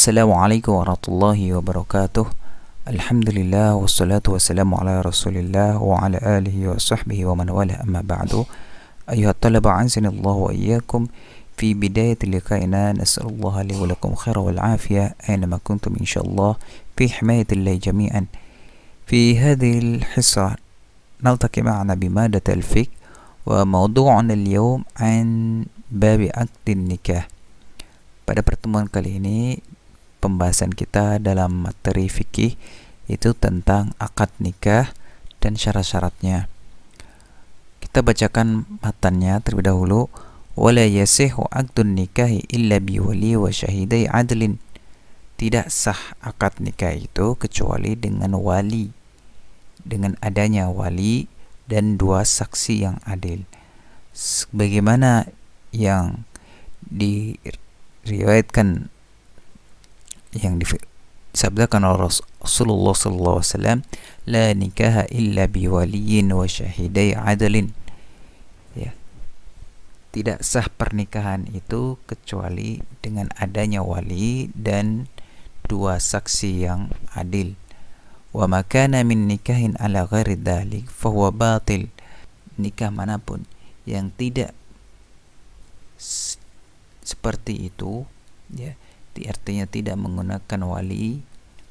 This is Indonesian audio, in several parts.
Assalamualaikum warahmatullahi wabarakatuh. Alhamdulillah wassalatu wassalamu ala Rasulillah wa ala alihi wa sahbihi wa man wala amma ba'du. Ayuhat talaba anzanillahu wa iyyakum fi bidayati liqa'ina nas'alullaha li wa lakum khaira wal afiyah aynama kuntum insyaallah fi himayatillahi jami'an. في هذه الحصة نلتقي معنا بمادة الفقه وموضوعنا اليوم عن باب عقد النكاح. Pada pertemuan kali ini pembahasan kita dalam materi fikih itu tentang akad nikah dan syarat-syaratnya. Kita bacakan matannya terlebih dahulu. Wala yasihu aqdun nikahi illa biwali wa syahidai adlin. Tidak sah akad nikah itu kecuali dengan wali, dengan adanya wali dan dua saksi yang adil. Sebagaimana yang diriwayatkan, yang disabdakan oleh Rasulullah SAW, la nikaha illa biwaliyin wa syahidai adalin. Ya, tidak sah pernikahan itu kecuali dengan adanya wali dan dua saksi yang adil. Wa makana min nikahin ala ghairi dhalik fahuwa batil. Nikah manapun yang tidak seperti itu, ya, artinya tidak menggunakan wali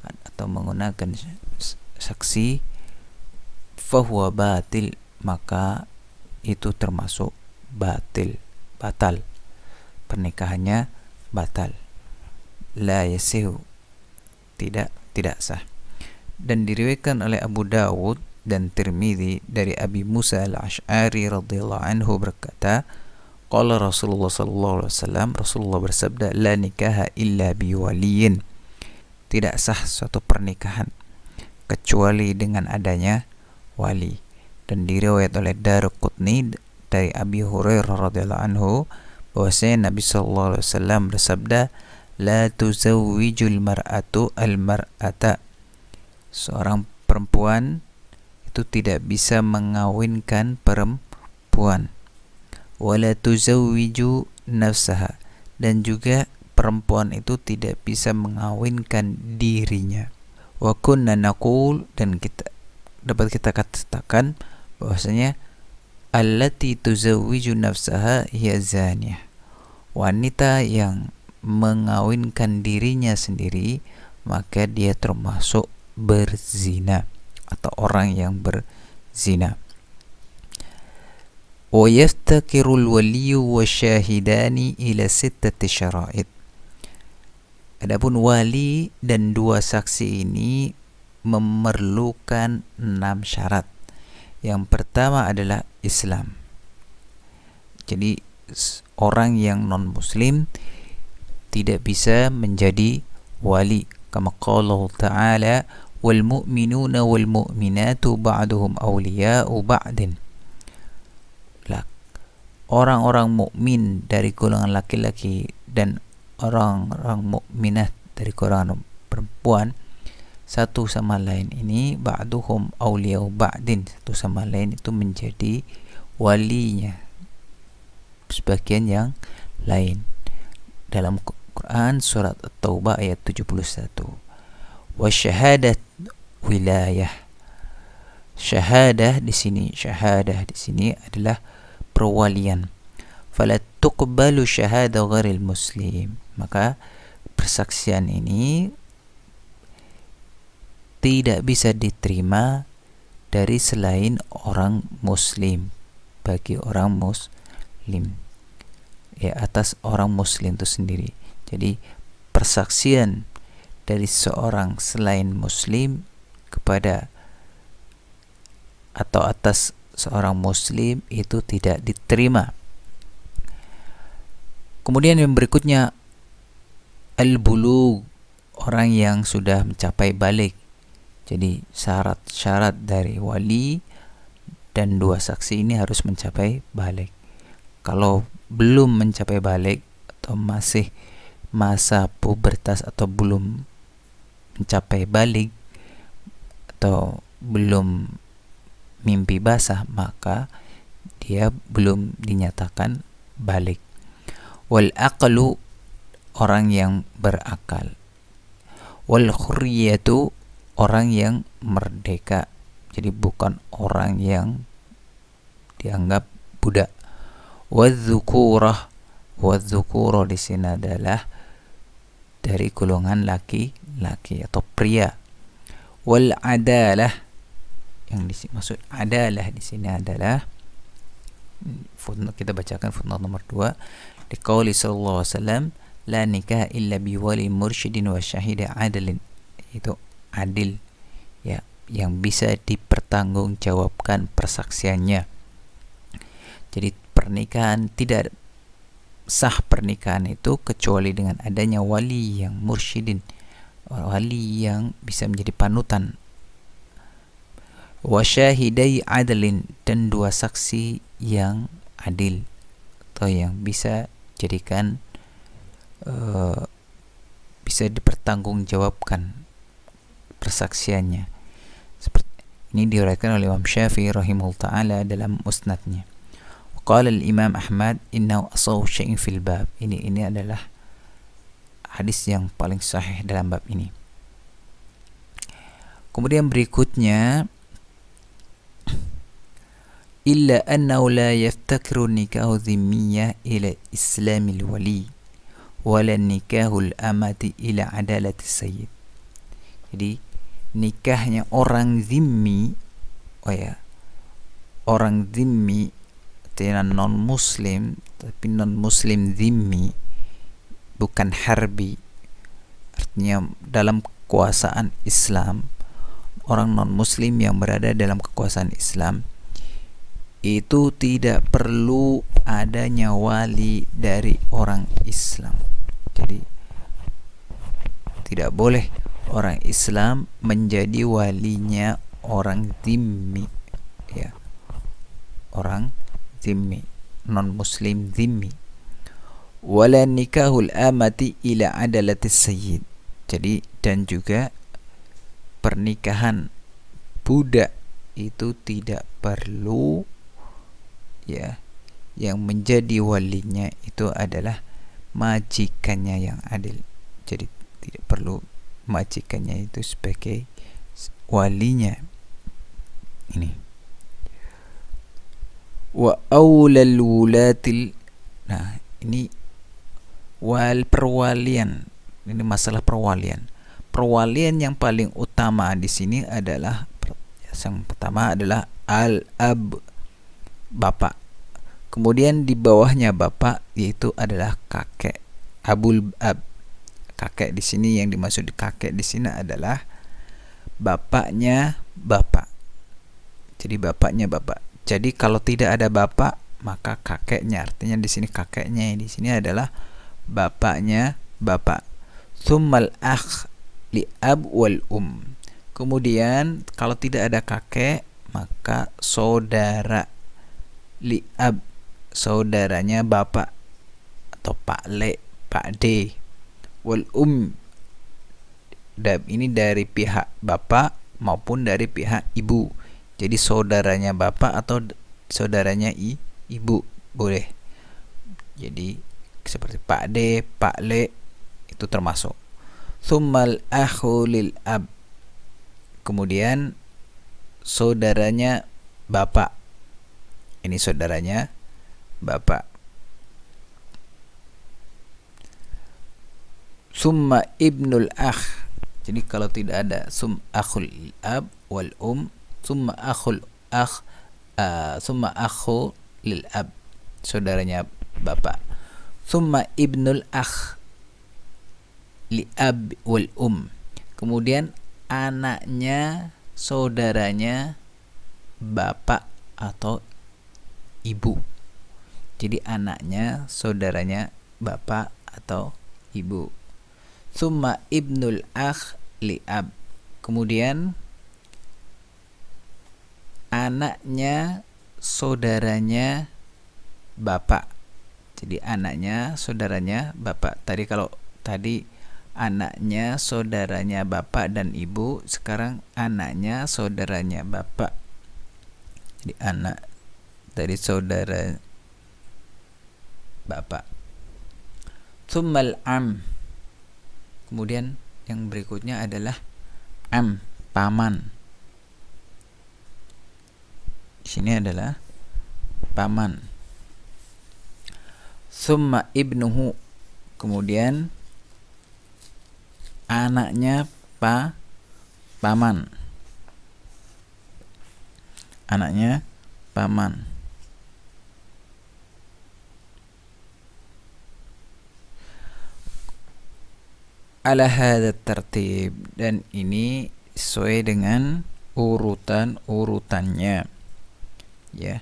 atau menggunakan saksi, fahuwa batil, maka itu termasuk batal, pernikahannya batal. La yasihu, tidak sah. Dan diriwayatkan oleh Abu Dawud dan Tirmidzi dari Abi Musa al-Ash'ari radhiyallahu anhu berkata, qala Rasulullah sallallahu alaihi wasallam, Rasulullah bersabda, la nikaha illa biwaliyin. Tidak sah suatu pernikahan kecuali dengan adanya wali. Dan diriwayat oleh Daruqutni dari Abi Hurairah radhiyallahu anhu bahwasanya Nabi sallallahu alaihi wasallam bersabda, la tuzawwijul mar'atu al-mar'ata. Seorang perempuan itu tidak bisa mengawinkan perempuan. Wala tuzawwiju nafsaha, dan juga perempuan itu tidak bisa mengawinkan dirinya. Wa kunna naqul, dan dapat kita katakan bahwasanya allati tuzawwiju nafsaha hiya zaniyah. Wanita yang mengawinkan dirinya sendiri, maka dia termasuk berzina atau orang yang berzina. Wa yaftakirul waliyu wa syahidani ila sittati syara'id. Adapun wali dan dua saksi ini memerlukan 6 syarat. Yang pertama adalah Islam. Jadi orang yang non muslim tidak bisa menjadi wali. Kama qala ta'ala, wal mu'minuna wal mu'minatu ba'duhum awliya'u ba'din. Orang-orang mukmin dari golongan laki-laki dan orang-orang mukminat dari golongan perempuan satu sama lain ini, ba'duhum awliya'u ba'din, satu sama lain itu menjadi walinya sebagian yang lain. Dalam Quran surat At-Taubah ayat 71. Wa syahadat wilayah. Syahadah di sini adalah perwalian. Fala tuqbalu syahada ghairil muslim. Maka persaksian ini tidak bisa diterima dari selain orang muslim, bagi orang muslim, ya, atas orang muslim itu sendiri. Jadi persaksian dari seorang selain muslim kepada atau atas seorang muslim itu tidak diterima. Kemudian yang berikutnya al-bulugh, orang yang sudah mencapai balik. Jadi syarat-syarat dari wali dan dua saksi ini harus mencapai balik. Kalau belum mencapai balik atau masih masa pubertas atau belum mencapai balik atau belum mimpi basah, maka dia belum dinyatakan balik. Wal aqlu, orang yang berakal. Wal hurriyatu, orang yang merdeka. Jadi bukan orang yang dianggap budak. Wadzukurah, wadzukurah di sini adalah dari golongan laki-laki atau pria. Wal adalah, yang maksud adalah di sini adalah footnote, kita bacakan footnote nomor 2. Di qauli sallallahu alaihi wasallam, la nikah illa biwali mursyidin wa syahida adalin. Itu adil, ya, yang bisa dipertanggungjawabkan persaksiannya. Jadi pernikahan tidak sah, pernikahan itu kecuali dengan adanya wali yang mursyidin, wali yang bisa menjadi panutan, wa syahidai adalin, dan 2 saksi yang adil atau yang bisa jadikan bisa dipertanggungjawabkan persaksiannya. Seperti ini diriwayatkan oleh Imam Syafi'i rahimahullah taala dalam musnadnya. Qala al-Imam Ahmad innahu asahu syai'in fil bab. Ini adalah hadis yang paling sahih dalam bab ini. Kemudian berikutnya, illa annahu la yaftakiru nikahu dhimmiyah ila islamil wali wala nikahul amati ila adalati sayyid. Jadi nikahnya orang zimmi, orang zimmi tidak non muslim, tapi non muslim zimmi, bukan harbi, artinya dalam kekuasaan Islam. Orang non muslim yang berada dalam kekuasaan Islam itu tidak perlu adanya wali dari orang Islam. Jadi tidak boleh orang Islam menjadi walinya orang zimmi, ya, orang zimmi, non muslim zimmi. Wala nikahul amati ila adalatis sayyid. Jadi dan juga pernikahan budak itu tidak perlu, ya, yang menjadi walinya itu adalah majikannya yang adil. Jadi tidak perlu majikannya itu sebagai walinya. Ini wa aulal wulatil. Nah, ini perwalian. Ini masalah perwalian. Perwalian yang paling utama di sini adalah, yang pertama adalah al-ab, bapak. Kemudian di bawahnya bapak yaitu adalah kakek, abul ab. Kakek di sini, yang dimaksud kakek di sini adalah bapaknya bapak. Jadi bapaknya bapak. Jadi kalau tidak ada bapak, maka kakeknya, artinya di sini kakeknya di sini adalah bapaknya bapak. Tsummal akh li ab wal Kemudian kalau tidak ada kakek, maka saudara li ab, saudaranya bapak atau pak le, pak de. Wal ini dari pihak bapak maupun dari pihak ibu. Jadi saudaranya bapak atau saudaranya ibu boleh. Jadi seperti pak de, pak le itu termasuk. Tsummal akhu lil ab. Kemudian saudaranya bapak. Ini saudaranya bapak. Summa ibnul akh. Jadi kalau tidak ada akhul ab wal summa akhul akh, summa akhu lil ab, saudaranya bapak. Summa ibnul akh li ab wal Kemudian anaknya saudaranya bapak atau ibu. Jadi anaknya saudaranya bapak atau ibu. Summa ibnul akh li ab. Kemudian anaknya saudaranya bapak. Jadi anaknya saudaranya bapak. Tadi anaknya saudaranya bapak dan ibu, sekarang anaknya saudaranya bapak. Jadi anak dari saudara bapak. Tsummal am. Kemudian Yang berikutnya adalah paman. Di sini adalah paman. Summa ibnuhu, kemudian anaknya paman. Anaknya paman. Ala hadza tertib, dan ini sesuai dengan urutannya, ya,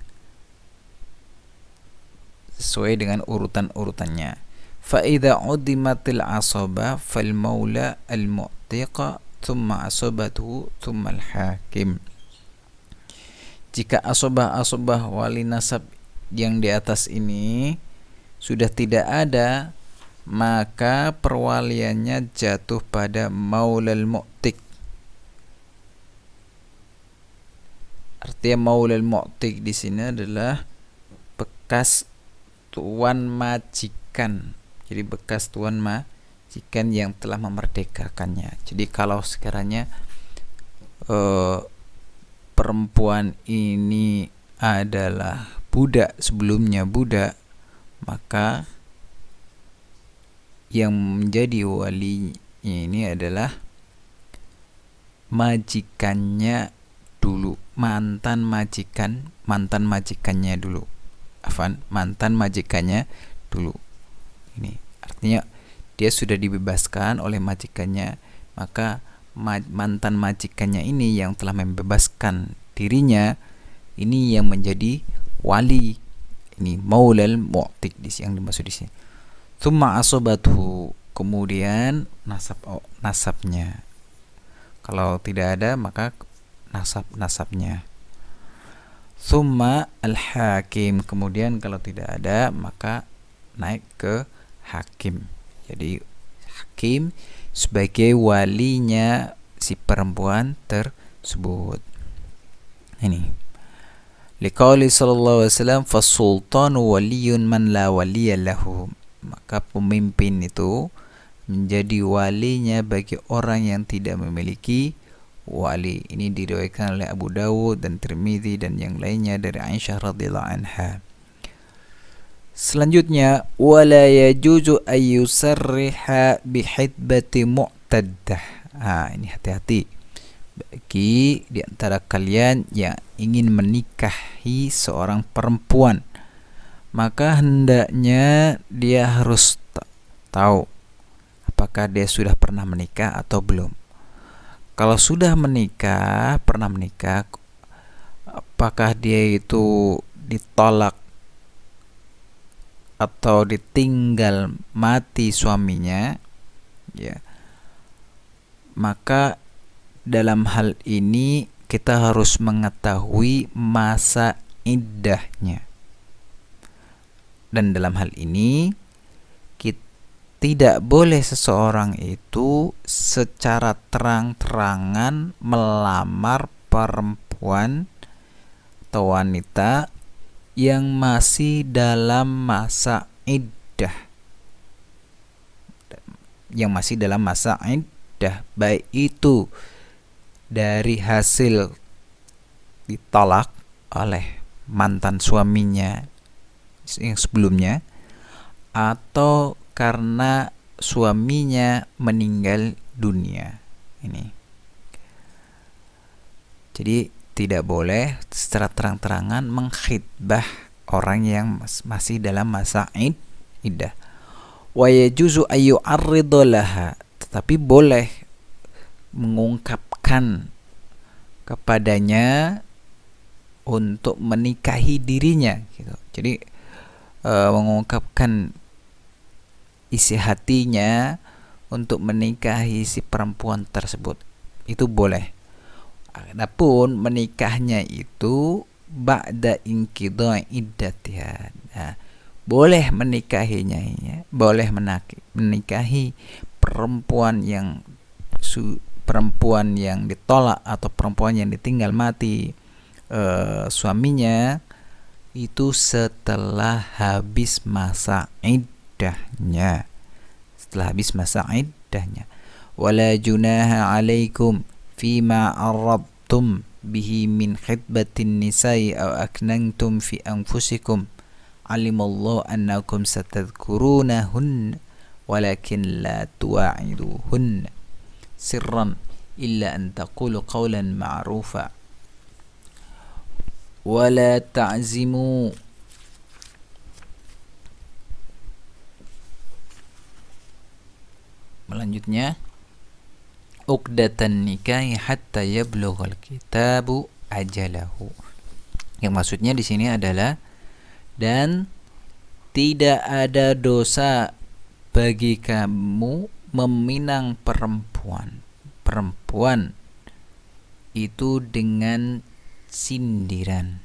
sesuai dengan urutannya. Fa idza udimatil asaba fal maula al mu'tiqa thumma asabatuhu thumma al hakim. Jika asabah wali nasab yang di atas ini sudah tidak ada, maka perwaliannya jatuh pada maulal mu'tiq. Artinya maulal mu'tiq di sini adalah bekas tuan majikan. Jadi bekas tuan majikan yang telah memerdekakannya. Jadi kalau sekiranya perempuan ini adalah budak, sebelumnya budak, maka yang menjadi wali ini adalah majikannya dulu, mantan majikannya dulu. Mantan majikannya dulu. Ini artinya dia sudah dibebaskan oleh majikannya, maka mantan majikannya ini yang telah membebaskan dirinya, ini yang menjadi wali. Ini maulal mu'tiq yang dimaksud di sini. Tsumma asabatuhu, kemudian nasabnya. Kalau tidak ada maka nasabnya. Tsumma al-hakim, kemudian kalau tidak ada maka naik ke hakim. Jadi hakim sebagai walinya si perempuan tersebut. Ini liqauli sallallahu alaihi wasallam fasultanu waliyun man la waliya lahu. Maka pemimpin itu menjadi walinya bagi orang yang tidak memiliki wali. Ini diriwayatkan oleh Abu Dawud dan Tirmidzi dan yang lainnya dari Aisyah radhiyallahu anha. Selanjutnya, wala yajuzu ayyusarriha bihidbati mu'taddah. Ini hati-hati bagi di antara kalian yang ingin menikahi seorang perempuan, maka hendaknya dia harus tahu apakah dia sudah pernah menikah atau belum. Kalau sudah menikah, pernah menikah, apakah dia itu ditolak atau ditinggal mati suaminya, ya, maka dalam hal ini kita harus mengetahui masa iddahnya. Dan dalam hal ini tidak boleh seseorang itu secara terang-terangan melamar perempuan atau wanita yang masih dalam masa iddah. Yang masih dalam masa iddah, baik itu dari hasil ditolak oleh mantan suaminya yang sebelumnya, atau karena suaminya meninggal dunia. Ini. Jadi tidak boleh secara terang-terangan mengkhitbah orang yang masih dalam masa iddah. Wa yajuzu ayyu'arridu laha, tetapi boleh mengungkapkan kepadanya untuk menikahi dirinya, gitu. Jadi mengungkapkan isi hatinya untuk menikahi si perempuan tersebut, itu boleh. Adapun menikahnya itu ba'da inqidha iddatiha. Boleh menikahinya, ya. Boleh menikahi perempuan yang ditolak atau perempuan yang ditinggal mati suaminya itu setelah habis masa iddahnya. wala junaha alaikum fima arrabtum bihi min khidbatin nisa'i aw aknantum fi anfusikum alimallahu annakum satadhkurunahun walakin la tuwa'iduhun sirran illa an taqulu qawlan ma'rufa wala ta'zimu melanjutnya uqdatan nikahi hatta yablughal kitabu ajalahu. Yang maksudnya di sini adalah dan tidak ada dosa bagi kamu meminang perempuan. Perempuan itu dengan sindiran.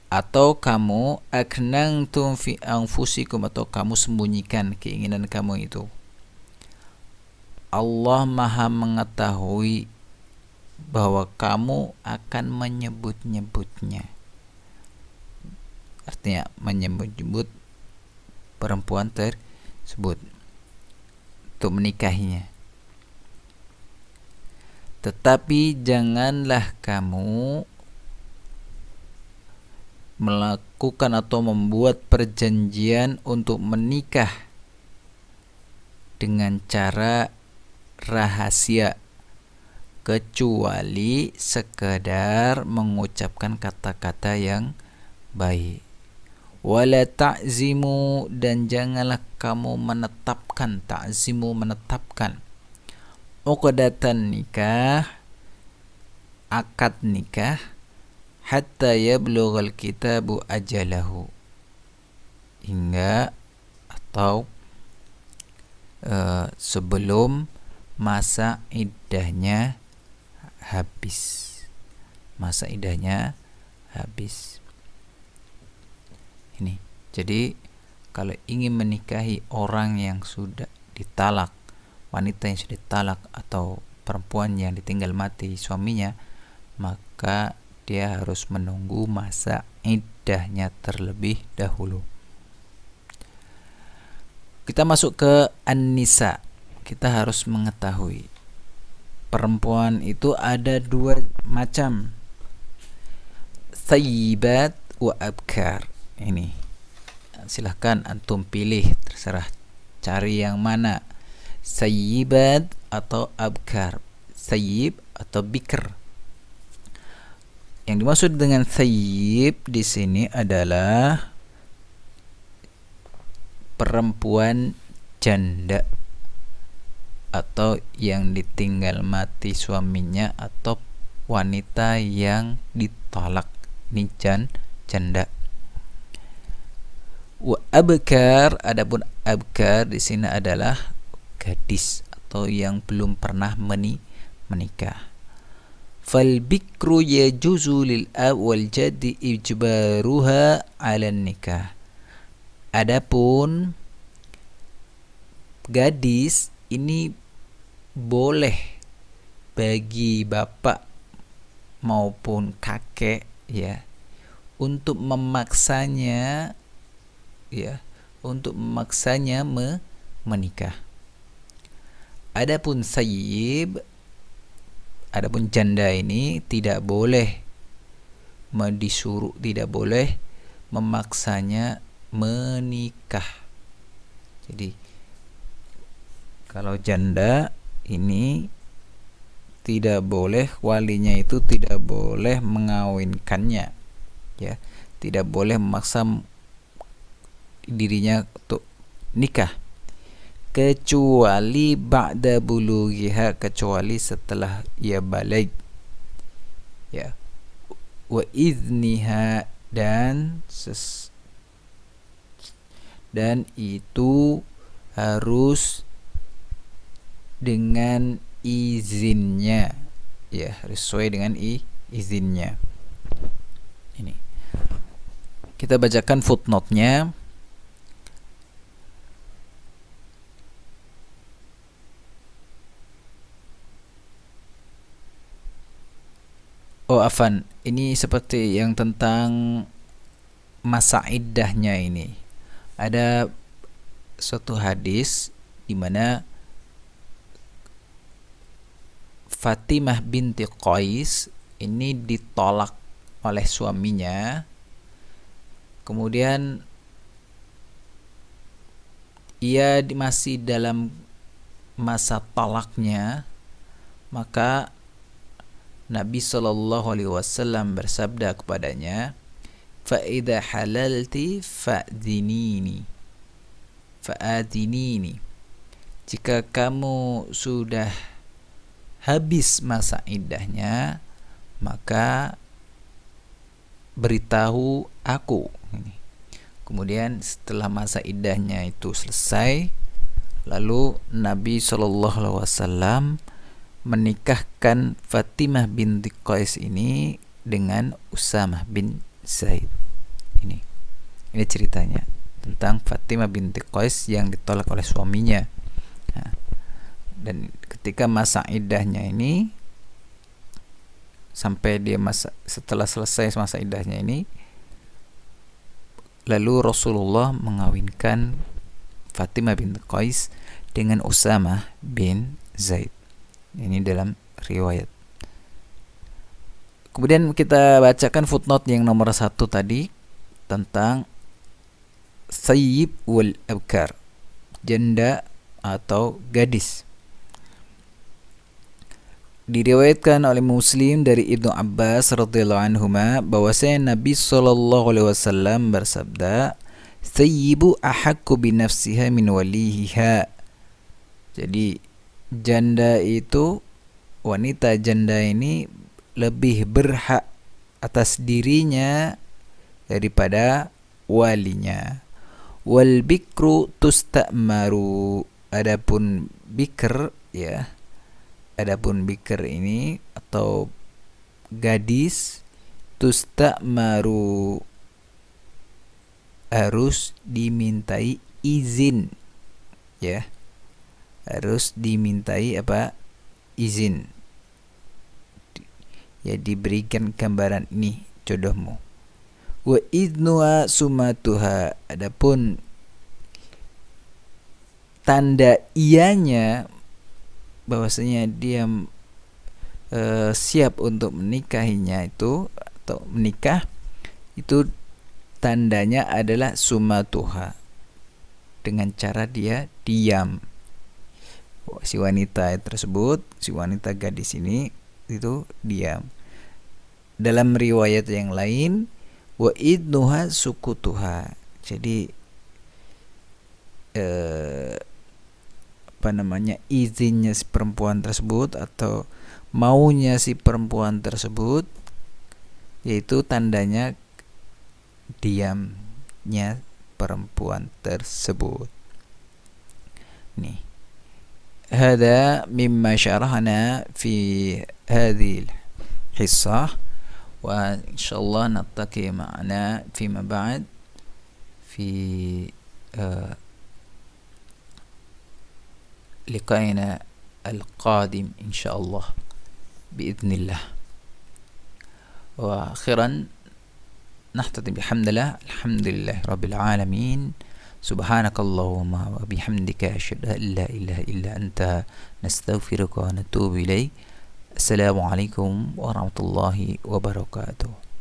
Atau kamu aknantum fi anfusikum, atau kamu sembunyikan keinginan kamu itu. Allah Maha mengetahui bahwa kamu akan menyebut-nyebutnya. Artinya menyebut perempuan tersebut untuk menikahinya. Tetapi janganlah kamu melakukan atau membuat perjanjian untuk menikah dengan cara rahasia, kecuali sekedar mengucapkan kata-kata yang baik. Wala ta'zimu, dan janganlah kamu menetapkan, ta'zimu menetapkan, uqdatan nikah, akad nikah, hatta yablughal kitabu ajalahu, hingga atau sebelum masa iddahnya habis. Masa iddahnya habis. Ini. Jadi kalau ingin menikahi orang yang sudah ditalak, wanita yang sudah ditalak atau perempuan yang ditinggal mati suaminya, maka dia harus menunggu masa iddahnya terlebih dahulu. Kita masuk ke An-Nisa. Kita harus mengetahui perempuan itu ada dua macam, thayyibat wa abkar. Ini silahkan antum pilih, terserah cari yang mana, thayyibat atau abkar, thayyib atau bikr. Yang dimaksud dengan thayyib di sini adalah perempuan janda atau yang ditinggal mati suaminya, atau wanita yang ditolak, ini janda. Wa abkar, adapun abkar di sini adalah gadis atau yang belum pernah menikah. Fal bikru yajuzu lil ab wal jaddi ijbaruha 'ala nikah. Adapun gadis ini boleh bagi bapak maupun kakek ya untuk memaksanya menikah. Adapun sayyib, adapun janda ini tidak boleh disuruh, tidak boleh memaksanya menikah. Jadi kalau janda ini tidak boleh, walinya itu tidak boleh mengawinkannya, ya, tidak boleh memaksa dirinya untuk nikah, kecuali ba'da bulughiha, kecuali setelah ia balik, ya, wa izniha, dan itu harus dengan izinnya, ya, harus sesuai dengan izinnya. Ini kita bacakan footnote-nya. Oh afan, ini seperti yang tentang masa iddahnya ini. Ada suatu hadis di mana Fatimah binti Qais ini ditolak oleh suaminya. Kemudian ia masih dalam masa talaknya, maka Nabi Shallallahu Alaihi Wasallam bersabda kepadanya, "Fa'idha halalti fa'dinini, fa'adinini." Jika kamu sudah habis masa iddahnya, maka beritahu aku. Kemudian setelah masa iddahnya itu selesai, lalu Nabi Shallallahu Alaihi Wasallam menikahkan Fatimah binti Qais ini dengan Usamah bin Zaid. Ini ceritanya tentang Fatimah binti Qais yang ditolak oleh suaminya. Nah, dan ketika masa iddahnya ini, sampai dia setelah selesai masa iddahnya ini, lalu Rasulullah mengawinkan Fatimah binti Qais dengan Usamah bin Zaid. Ini dalam riwayat. Kemudian kita bacakan footnote yang nomor 1 tadi tentang Sayyib wal Abkar, janda atau gadis. Diriwayatkan oleh Muslim dari Ibnu Abbas radhiyallahu anhuma bahwasanya Nabi sallallahu alaihi wasallam bersabda, "Sayyibu ahaqqu bi nafsiha min waliha." Jadi janda itu, wanita janda ini lebih berhak atas dirinya daripada walinya. Wal bikru tusta'maru. Adapun bikr, ya, adapun bikr ini atau gadis, tusta'maru, harus dimintai izin, ya, harus dimintai izin, ya, diberikan gambaran ini jodohmu. Wa idnuha sumatuha. Adapun tanda ianya bahwasanya dia siap untuk menikahinya itu atau menikah, itu tandanya adalah sumatuha, dengan cara dia diam. Si wanita tersebut, si wanita gadis ini itu diam. Dalam riwayat yang lain, wa idnuha sukutuha. Jadi izinnya si perempuan tersebut atau maunya si perempuan tersebut, yaitu tandanya diamnya perempuan tersebut. Nih, hada mimma syarahna fi hadhil hissah, wa insyaallah nattaqi ma'ana fima ba'd fi liqa'ina al-qadim insyaallah biidznillah. Wa akhiran nahtati bihamdillah, alhamdulillah rabbil alamin. Subhanakallahumma wa bihamdika asyhadu an la ilaha illa anta nastaghfiruka wa natubu ilaik. Assalamualaikum warahmatullahi wabarakatuh.